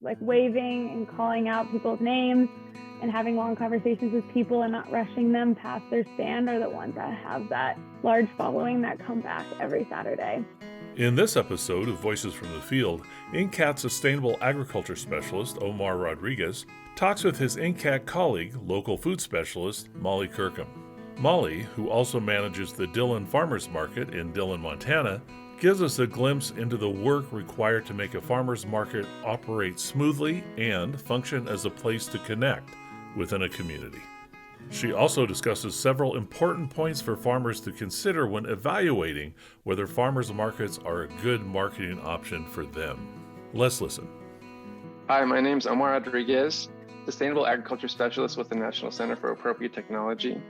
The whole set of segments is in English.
like waving and calling out people's names and having long conversations with people and not rushing them past their stand are the ones that have that large following that come back every Saturday. In this episode of Voices from the Field, NCAT Sustainable Agriculture Specialist Omar Rodriguez talks with his NCAT colleague, local food specialist Molly Kirkham. Molly, who also manages the Dillon Farmers Market in Dillon, Montana, gives us a glimpse into the work required to make a farmers market operate smoothly and function as a place to connect within a community. She also discusses several important points for farmers to consider when evaluating whether farmers markets are a good marketing option for them. Let's listen. Hi, my name is Omar Rodriguez, Sustainable Agriculture Specialist with the National Center for Appropriate Technology,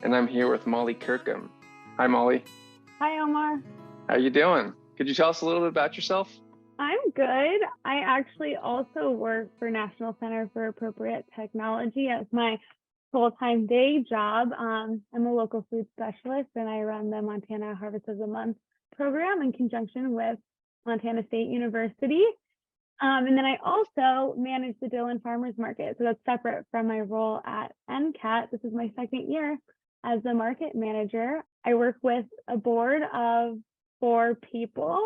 and I'm here with Molly Kirkham. Hi, Molly. Hi, Omar. How you doing? Could you tell us a little bit about yourself? I'm good. I actually also work for National Center for Appropriate Technology as my full-time day job. I'm a local food specialist and I run the Montana Harvest of the Month program in conjunction with Montana State University. And then I also manage the Dillon Farmers Market. So that's separate from my role at NCAT. This is my second year as the market manager. I work with a board of 4 people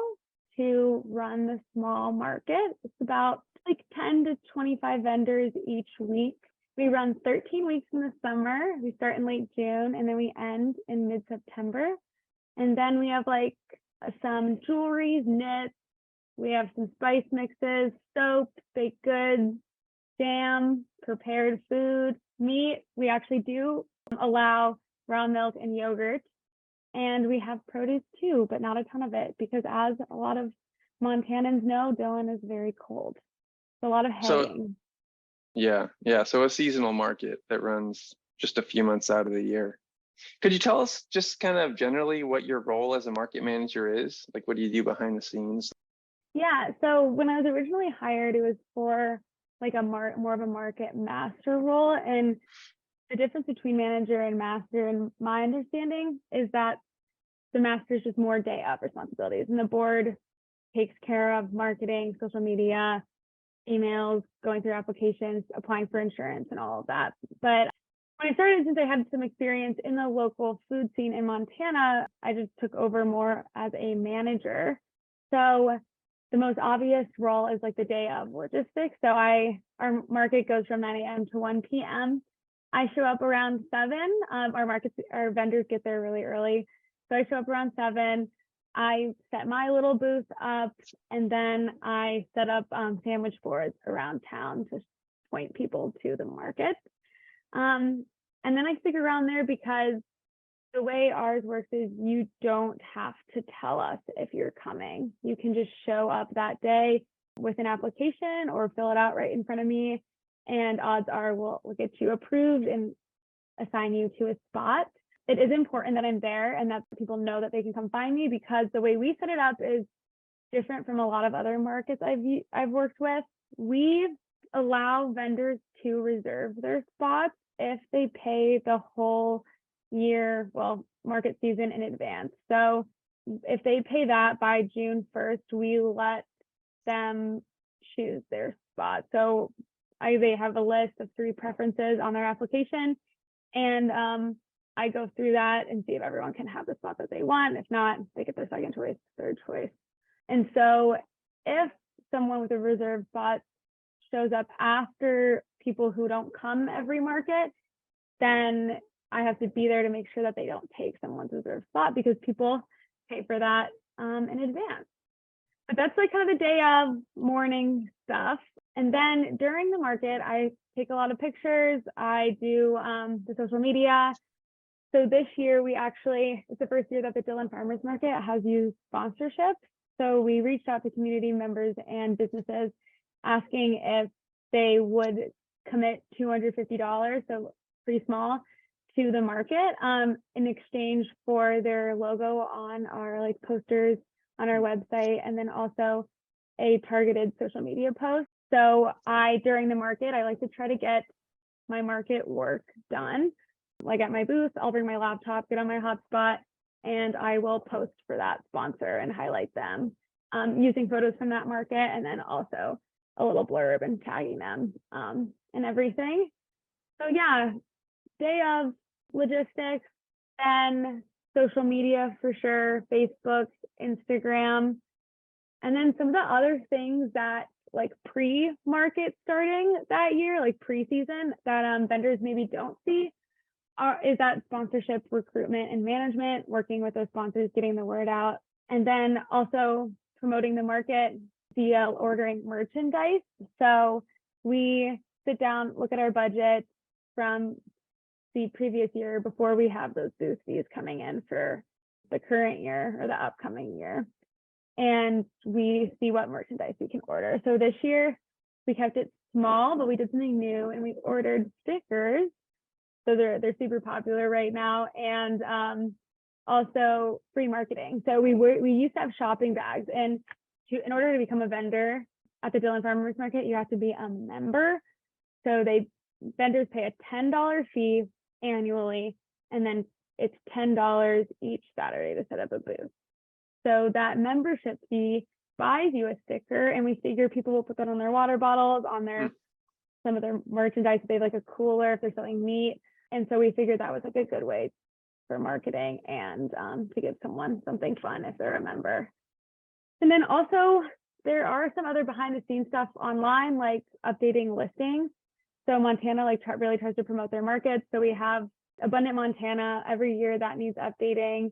to run the small market. It's about like 10 to 25 vendors each week. We run 13 weeks in the summer. We start in late June and then we end in mid-September. And then we have like some jewelry, knits. We have some spice mixes, soap, baked goods, jam, prepared food, meat. We actually do allow raw milk and yogurt. And we have produce too, but not a ton of it because as a lot of Montanans know, Dillon is very cold. So a lot of haying. So a seasonal market that runs just a few months out of the year. Could you tell us just kind of generally what your role as a market manager is? Like, what do you do behind the scenes? Yeah, so when I was originally hired, it was for like a more of a market master role. And the difference between manager and master, in my understanding, is that the master is just more day of responsibilities, and the board takes care of marketing, social media, emails, going through applications, applying for insurance, and all of that. But when I started, since I had some experience in the local food scene in Montana, I just took over more as a manager. So the most obvious role is like the day of logistics. So our market goes from 9 a.m. to 1 p.m. I show up around 7. Our vendors get there really early. So I show up around 7. I set my little booth up and then I set up sandwich boards around town to point people to the market. And then I stick around there because the way ours works is you don't have to tell us if you're coming. You can just show up that day with an application or fill it out right in front of me. And odds are we'll get you approved and assign you to a spot. It is important that I'm there and that people know that they can come find me because the way we set it up is different from a lot of other markets I've worked with. We allow vendors to reserve their spots if they pay the whole year, market season in advance. So if they pay that by June 1st, we let them choose their spot. So they have a list of 3 preferences on their application, and I go through that and see if everyone can have the spot that they want. If not, they get their second choice, third choice. And so if someone with a reserved spot shows up after people who don't come every market, then I have to be there to make sure that they don't take someone's reserved spot because people pay for that in advance. But that's like kind of the day of morning stuff. And then during the market, I take a lot of pictures. I do the social media. So this year, it's the first year that the Dillon Farmers Market has used sponsorship. So we reached out to community members and businesses asking if they would commit $250, so pretty small, to the market in exchange for their logo on our posters on our website, and then also a targeted social media post. So during the market, I like to try to get my market work done. Like at my booth, I'll bring my laptop, get on my hotspot, and I will post for that sponsor and highlight them using photos from that market, and then also a little blurb and tagging them and everything. So yeah, day of logistics, then social media for sure, Facebook, Instagram, and then some of the other things that like pre-market starting that year, like pre-season, that vendors maybe don't see is that sponsorship, recruitment, and management, working with those sponsors, getting the word out, and then also promoting the market via ordering merchandise. So we sit down, look at our budget from the previous year before we have those booth fees coming in for the current year or the upcoming year. And we see what merchandise we can order. So this year we kept it small, but we did something new and we ordered stickers. So they're super popular right now, and also free marketing. So we used to have shopping bags, and in order to become a vendor at the Dillon Farmers Market, you have to be a member. So vendors pay a $10 fee annually, and then it's $10 each Saturday to set up a booth. So that membership fee buys you a sticker, and we figure people will put that on their water bottles, on their some of their merchandise. If they have like a cooler, if they're selling meat. And so we figured that was like a good way for marketing and to give someone something fun if they're a member. And then also there are some other behind the scenes stuff online, like updating listings. So Montana really tries to promote their markets. So we have Abundant Montana every year that needs updating.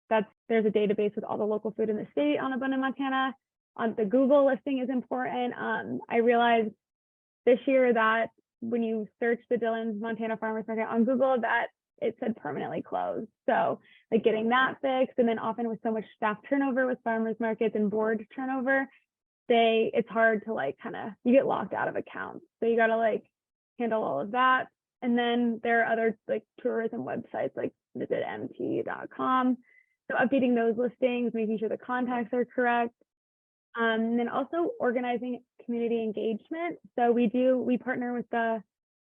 There's a database with all the local food in the state on Abundant Montana. On the Google listing is important. I realized this year that when you search the Dillon Montana Farmers Market on Google, that it said permanently closed. So like getting that fixed, and then often with so much staff turnover with farmers markets and board turnover, it's hard to you get locked out of accounts. So you got to handle all of that. And then there are other tourism websites like visit mt.com. So updating those listings, making sure the contacts are correct. And then also organizing community engagement. So we partner with the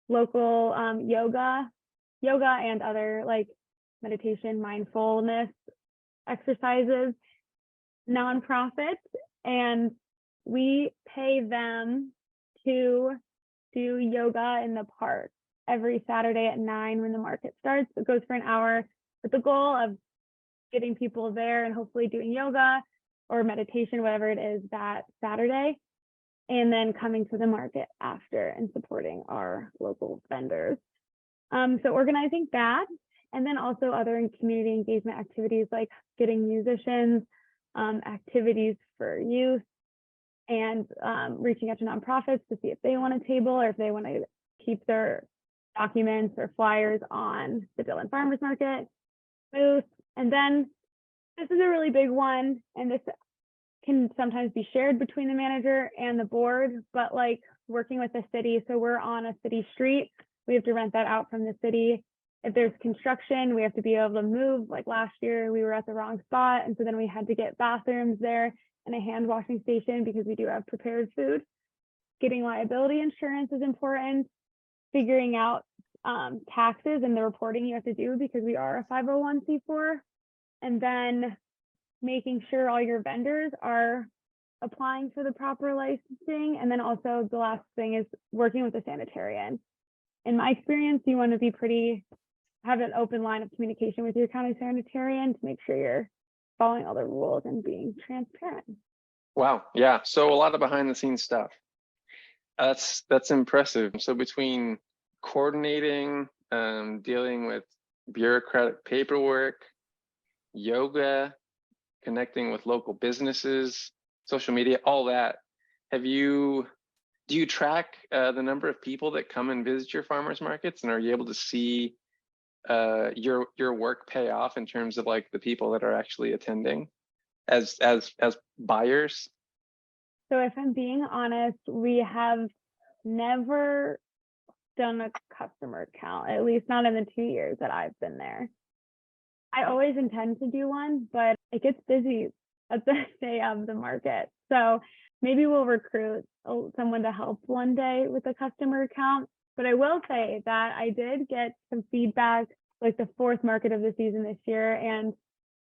local yoga and other meditation, mindfulness exercises nonprofits, and we pay them to do yoga in the park every Saturday at 9 when the market starts. It goes for an hour with the goal of getting people there and hopefully doing yoga or meditation, whatever it is, that Saturday, and then coming to the market after and supporting our local vendors. So organizing that, and then also other community engagement activities like getting musicians, activities for youth, and reaching out to nonprofits to see if they want a table or if they want to keep their documents or flyers on the Dillon Farmers Market booth. And then this is a really big one, and this can sometimes be shared between the manager and the board, but working with the city. So we're on a city street. We have to rent that out from the city. If there's construction, we have to be able to move. Like last year, we were at the wrong spot, and so then we had to get bathrooms there and a hand washing station because we do have prepared food. Getting liability insurance is important. Figuring out taxes and the reporting you have to do because we are a 501c4. And then making sure all your vendors are applying for the proper licensing. And then also the last thing is working with the sanitarian. In my experience, you want to have an open line of communication with your county sanitarian to make sure you're following all the rules and being transparent. Wow. Yeah. So a lot of behind the scenes stuff. That's impressive. So between coordinating, dealing with bureaucratic paperwork, yoga, connecting with local businesses, social media, all that. Do you track the number of people that come and visit your farmers markets, and are you able to see your work pay off in terms of the people that are actually attending as buyers? So if I'm being honest, we have never done a customer count, at least not in the 2 years that I've been there. I always intend to do one, but it gets busy at the day of the market. So maybe we'll recruit someone to help one day with the customer count. But I will say that I did get some feedback, the fourth market of the season this year, and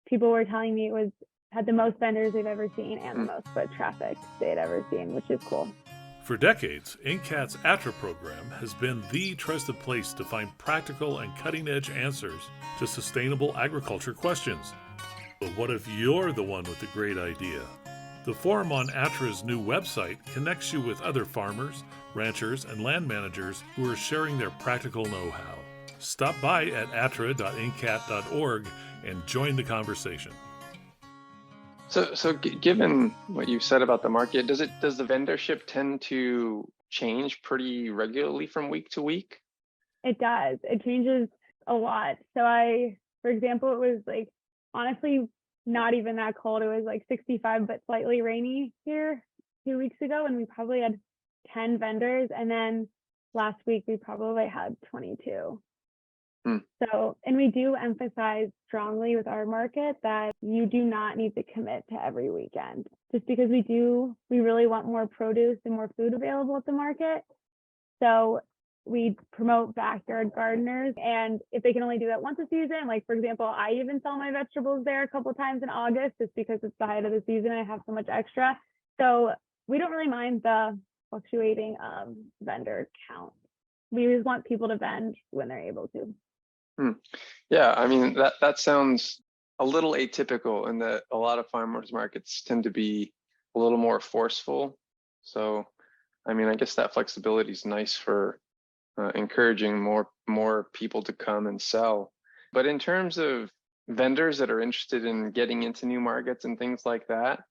people were telling me it had the most vendors they've ever seen and the most foot traffic they'd ever seen, which is cool. For decades, NCAT's ATTRA program has been the trusted place to find practical and cutting-edge answers to sustainable agriculture questions. But what if you're the one with the great idea? The forum on ATTRA's new website connects you with other farmers, ranchers, and land managers who are sharing their practical know-how. Stop by at attra.ncat.org and join the conversation. So given what you've said about the market, does the vendorship tend to change pretty regularly from week to week? It does. It changes a lot. So for example, it was like, honestly, not even that cold. It was like 65, but slightly rainy here 2 weeks ago. And we probably had 10 vendors. And then last week, we probably had 22. So, and we do emphasize strongly with our market that you do not need to commit to every weekend, just because we really want more produce and more food available at the market. So we promote backyard gardeners, and if they can only do that once a season, like for example, I even sell my vegetables there a couple of times in August, just because it's the height of the season. I have so much extra. So we don't really mind the fluctuating vendor count. We just want people to vend when they're able to. Yeah, I mean, that sounds a little atypical in that a lot of farmers markets tend to be a little more forceful. So, I mean, I guess that flexibility is nice for encouraging more people to come and sell. But in terms of vendors that are interested in getting into new markets and things like that,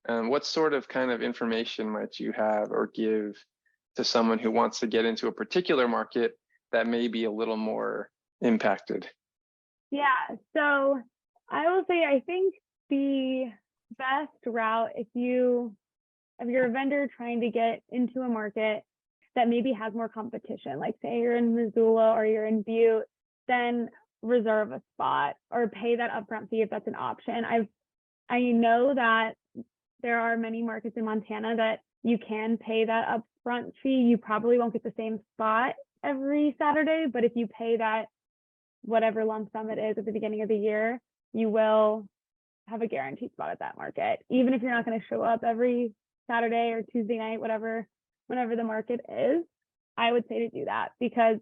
what sort of kind of information might you have or give to someone who wants to get into a particular market that may be a little more impacted? Yeah, so I will say, I think the best route, if you're a vendor trying to get into a market that maybe has more competition, like say you're in Missoula or you're in Butte, then reserve a spot or pay that upfront fee if that's an option. I know that there are many markets in Montana that you can pay that upfront fee. You probably won't get the same spot every Saturday, but if you pay that whatever lump sum it is at the beginning of the year, you will have a guaranteed spot at that market, even if you're not going to show up every Saturday or Tuesday night, whenever the market is. I would say to do that, because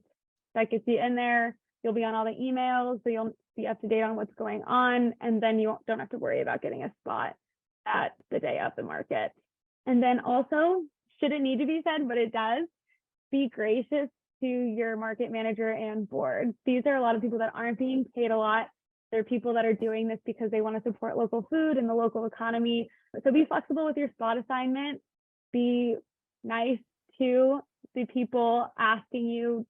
that gets you in there. You'll be on all the emails, so you'll be up to date on what's going on, and then you don't have to worry about getting a spot at the day of the market. And then also, shouldn't need to be said, but it does, be gracious to your market manager and board. These are a lot of people that aren't being paid a lot. They're people that are doing this because they want to support local food and the local economy. So be flexible with your spot assignment. Be nice to the people asking you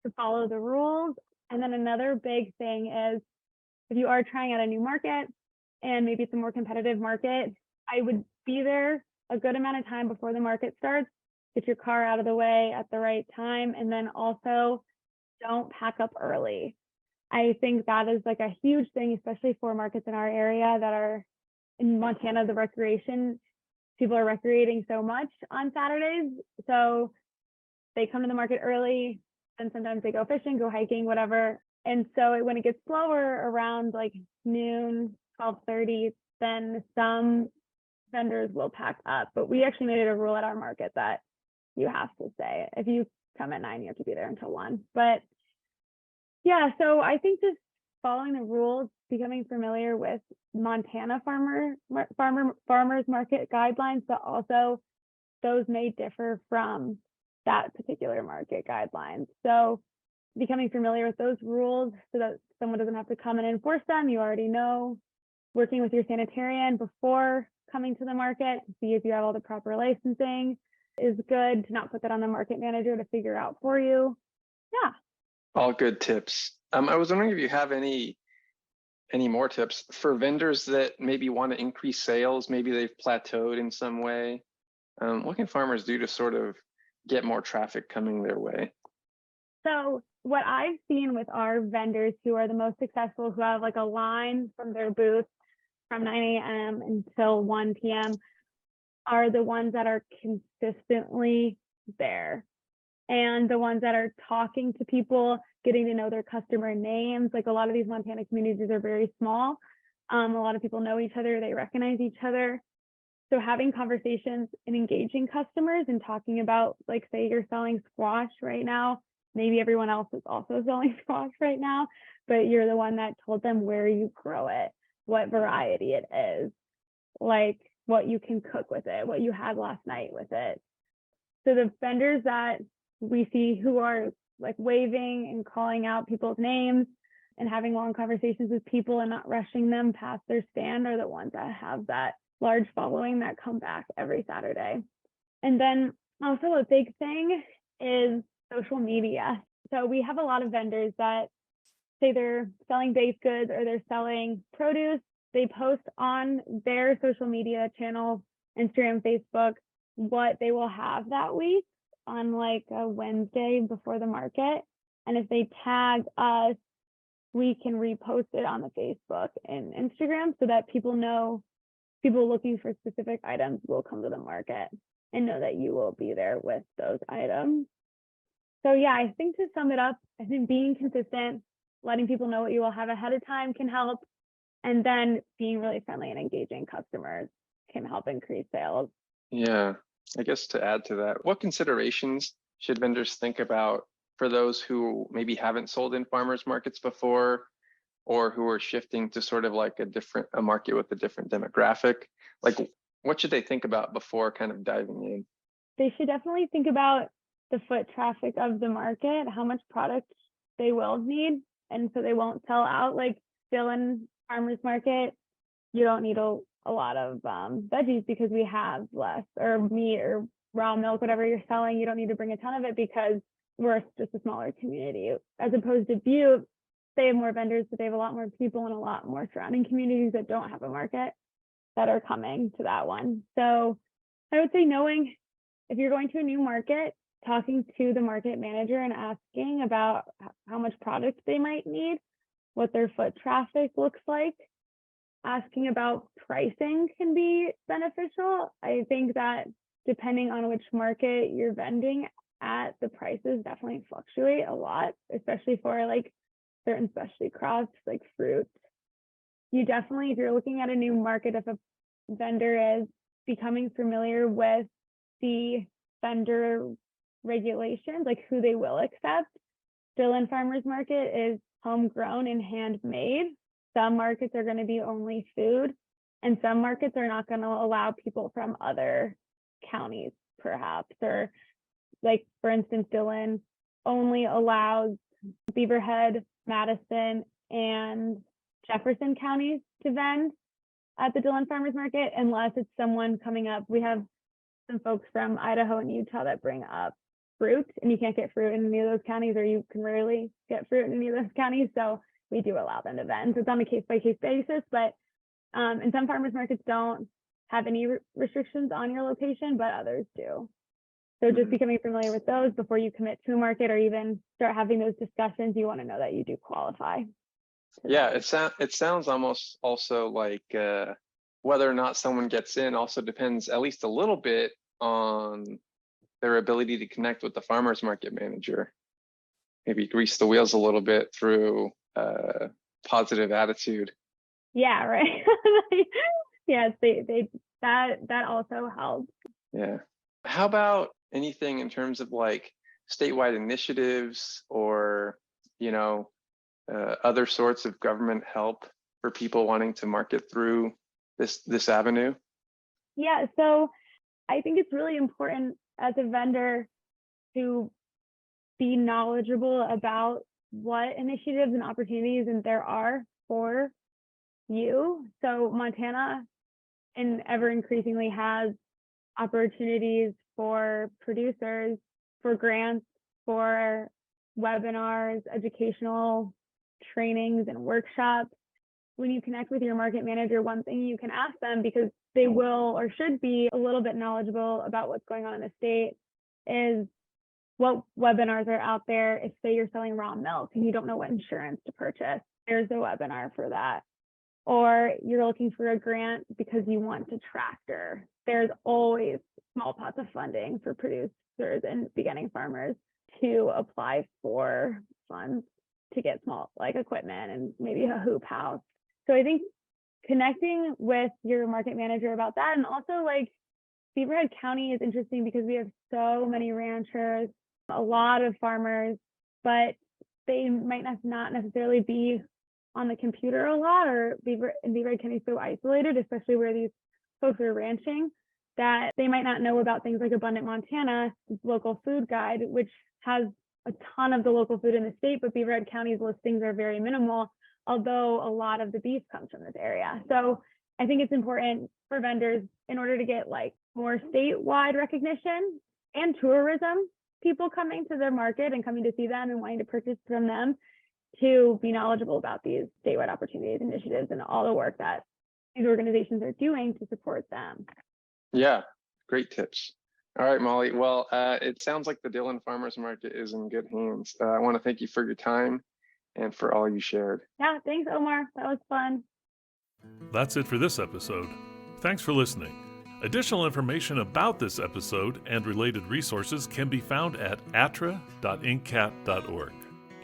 to follow the rules. And then another big thing is, if you are trying out a new market and maybe it's a more competitive market, I would be there a good amount of time before the market starts. Get your car out of the way at the right time, and then also don't pack up early. I think that is like a huge thing, especially for markets in our area that are in Montana. The recreation, people are recreating so much on Saturdays, so they come to the market early, and sometimes they go fishing, go hiking, whatever. And so when it gets slower around like noon, 12:30, then some vendors will pack up. But we actually made it a rule at our market that you have to stay. If you come at 9, you have to be there until 1. But yeah, so I think just following the rules, becoming familiar with Montana farmers market guidelines, but also those may differ from that particular market guidelines. So becoming familiar with those rules so that someone doesn't have to come and enforce them. You already know, working with your sanitarian before coming to the market to see if you have all the proper licensing is good, to not put that on the market manager to figure out for you. Yeah. All good tips. I was wondering if you have any more tips for vendors that maybe want to increase sales. Maybe they've plateaued in some way. What can farmers do to sort of get more traffic coming their way? So what I've seen with our vendors who are the most successful, who have like a line from their booth from 9 a.m. until 1 p.m., are the ones that are consistently there, and the ones that are talking to people, getting to know their customer names. Like, a lot of these Montana communities are very small. A lot of people know each other, they recognize each other. So having conversations and engaging customers and talking about, like, say you're selling squash right now, maybe everyone else is also selling squash right now, but you're the one that told them where you grow it, what variety it is, like what you can cook with it, what you had last night with it. So the vendors that we see who are like waving and calling out people's names and having long conversations with people and not rushing them past their stand are the ones that have that large following that come back every Saturday. And then also a big thing is social media. So we have a lot of vendors that say they're selling baked goods or they're selling produce. They post on their social media channel, Instagram, Facebook, what they will have that week on like a Wednesday before the market. And if they tag us, we can repost it on the Facebook and Instagram so that people know, people looking for specific items will come to the market and know that you will be there with those items. So yeah, I think to sum it up, I think being consistent, letting people know what you will have ahead of time can help. And then being really friendly and engaging customers can help increase sales. Yeah, I guess to add to that, what considerations should vendors think about for those who maybe haven't sold in farmers markets before, or who are shifting to sort of like a market with a different demographic? Like, what should they think about before kind of diving in? They should definitely think about the foot traffic of the market, how much product they will need, and so they won't sell out. Like Dillon Farmers Market, you don't need a lot of veggies because we have less, or meat or raw milk, whatever you're selling, you don't need to bring a ton of it because we're just a smaller community. As opposed to Butte, they have more vendors, but they have a lot more people and a lot more surrounding communities that don't have a market that are coming to that one. So I would say knowing if you're going to a new market, talking to the market manager and asking about how much product they might need, what their foot traffic looks like, asking about pricing can be beneficial. I think that depending on which market you're vending at, the prices definitely fluctuate a lot, especially for like certain specialty crops like fruit. You definitely, if you're looking at a new market, if a vendor is becoming familiar with the vendor regulations, like who they will accept. Dillon Farmers Market is homegrown and handmade. Some markets are going to be only food, and some markets are not going to allow people from other counties, perhaps. Or like, for instance, Dillon only allows Beaverhead, Madison, and Jefferson counties to vend at the Dillon Farmers Market, unless it's someone coming up. We have some folks from Idaho and Utah that bring up fruit, and you can't get fruit in any of those counties, or you can rarely get fruit in any of those counties. So we do allow them to vend. So it's on a case-by-case basis, but and some farmers markets don't have any restrictions on your location, but others do. So just becoming familiar with those before you commit to a market or even start having those discussions, you want to know that you do qualify. Yeah, it sounds almost also like whether or not someone gets in also depends at least a little bit on their ability to connect with the farmers market manager. Maybe grease the wheels a little bit through positive attitude. Yeah, right. Yes, that also helps. Yeah. How about anything in terms of like statewide initiatives or, other sorts of government help for people wanting to market through this avenue? Yeah, so I think it's really important as a vendor to be knowledgeable about what initiatives and opportunities and there are for you. So Montana, and ever increasingly, has opportunities for producers, for grants, for webinars, educational trainings and workshops. When you connect with your market manager, one thing you can ask them, because they will or should be a little bit knowledgeable about what's going on in the state, is what webinars are out there. If, say, you're selling raw milk and you don't know what insurance to purchase, there's a webinar for that. Or you're looking for a grant because you want a tractor, there's always small pots of funding for producers and beginning farmers to apply for funds to get small, like equipment and maybe a hoop house. So I think connecting with your market manager about that. And also like Beaverhead County is interesting because we have so many ranchers, a lot of farmers, but they might not necessarily be on the computer a lot, or Beaverhead County is so isolated, especially where these folks are ranching, that they might not know about things like Abundant Montana, local food guide, which has a ton of the local food in the state, but Beaverhead County's listings are very minimal, although a lot of the beef comes from this area. So I think it's important for vendors, in order to get like more statewide recognition and tourism, people coming to their market and coming to see them and wanting to purchase from them, to be knowledgeable about these statewide opportunities, initiatives, and all the work that these organizations are doing to support them. Yeah, great tips. All right, Molly. Well, it sounds like the Dillon Farmers Market is in good hands. I want to thank you for your time and for all you shared. Yeah, thanks, Omar. That was fun. That's it for this episode. Thanks for listening. Additional information about this episode and related resources can be found at attra.ncat.org.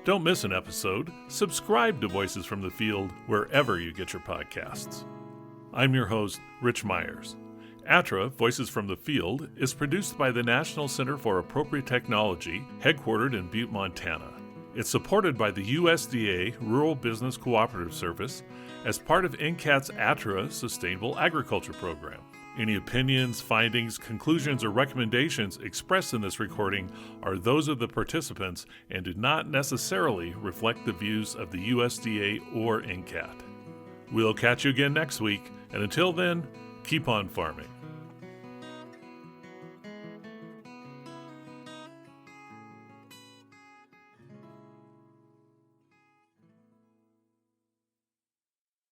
Don't miss an episode. Subscribe to Voices from the Field wherever you get your podcasts. I'm your host, Rich Myers. ATTRA, Voices from the Field, is produced by the National Center for Appropriate Technology, headquartered in Butte, Montana. It's supported by the USDA Rural Business Cooperative Service as part of NCAT's ATTRA Sustainable Agriculture program. Any opinions, findings, conclusions, or recommendations expressed in this recording are those of the participants and do not necessarily reflect the views of the USDA or NCAT. We'll catch you again next week, and until then, keep on farming.